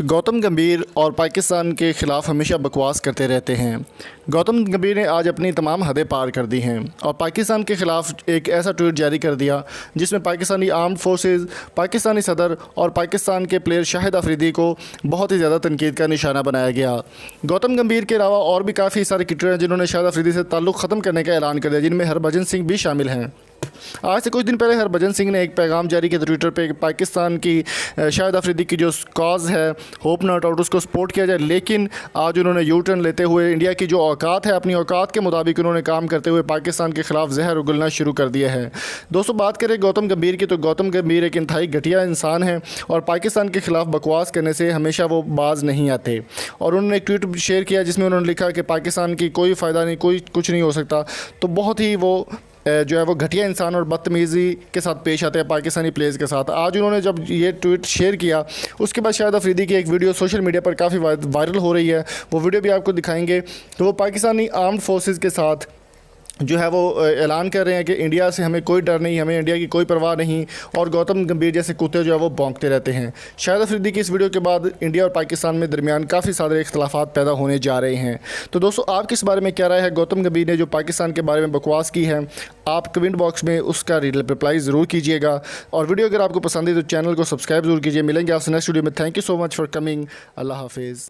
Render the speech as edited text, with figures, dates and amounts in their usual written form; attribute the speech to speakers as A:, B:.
A: गौतम गंभीर और पाकिस्तान के ख़िलाफ़ हमेशा बकवास करते रहते हैं। गौतम गंभीर ने आज अपनी तमाम हदें पार कर दी हैं और पाकिस्तान के ख़िलाफ़ एक ऐसा ट्वीट जारी कर दिया जिसमें पाकिस्तानी आर्म्ड फोर्सेस, पाकिस्तानी सदर और पाकिस्तान के प्लेयर शाहिद अफरीदी को बहुत ही ज़्यादा तनकीद का निशाना बनाया गया। गौतम गंभीर के अलावा और भी काफ़ी सारे क्रिकेटर हैं जिन्होंने शाहिद अफरीदी से ताल्लुक़ ख़त्म करने का ऐलान कर दिया, जिनमें हरभजन सिंह भी शामिल हैं। आज से कुछ दिन पहले हरभजन सिंह ने एक पैगाम जारी किया ट्विटर पे पाकिस्तान की शाहिद अफरीदी की जो कॉज है होप नॉट आउट उसको सपोर्ट किया जाए, लेकिन आज उन्होंने यू टर्न लेते हुए इंडिया की जो औकात है अपनी औकात के मुताबिक उन्होंने काम करते हुए पाकिस्तान के ख़िलाफ़ जहर उगलना शुरू कर दिया है। दोस्तों, बात करें गौतम गंभीर की तो गौतम गंभीर एक इंतहाई घटिया इंसान है और पाकिस्तान के ख़िलाफ़ बकवास करने से हमेशा वो बाज नहीं आते। और उन्होंने एक ट्वीट शेयर किया जिसमें उन्होंने लिखा कि पाकिस्तान की कोई फ़ायदा नहीं, कोई कुछ नहीं हो सकता। तो बहुत ही वो जो है वो घटिया इंसान और बदतमीज़ी के साथ पेश आते हैं पाकिस्तानी प्लेयर्स के साथ। आज उन्होंने जब ये ट्वीट शेयर किया उसके बाद शाहिद अफरीदी की एक वीडियो सोशल मीडिया पर काफ़ी वायरल हो रही है, वो वीडियो भी आपको दिखाएंगे। तो वो पाकिस्तानी आर्म्ड फोर्सेस के साथ जो है वो ऐलान कर रहे हैं कि इंडिया से हमें कोई डर नहीं, हमें इंडिया की कोई परवाह नहीं, और गौतम गंभीर जैसे कुत्ते जो है वो भौंकते रहते हैं। शाहिद अफरीदी की इस वीडियो के बाद इंडिया और पाकिस्तान में दरमियान काफ़ी सारे इख्तलाफात पैदा होने जा रहे हैं। तो दोस्तों, आप किस बारे में क्या राय है? गौतम गंभीर ने जो पाकिस्तान के बारे में बकवास की है, आप कमेंट बॉक्स में उसका रिप्लाई ज़रूर कीजिएगा। और वीडियो अगर आपको पसंद है तो चैनल को सब्सक्राइब ज़रूर कीजिए। मिलेंगे आपसे नेक्स्ट वीडियो में। Thank you so much for coming. अल्लाह हाफिज़।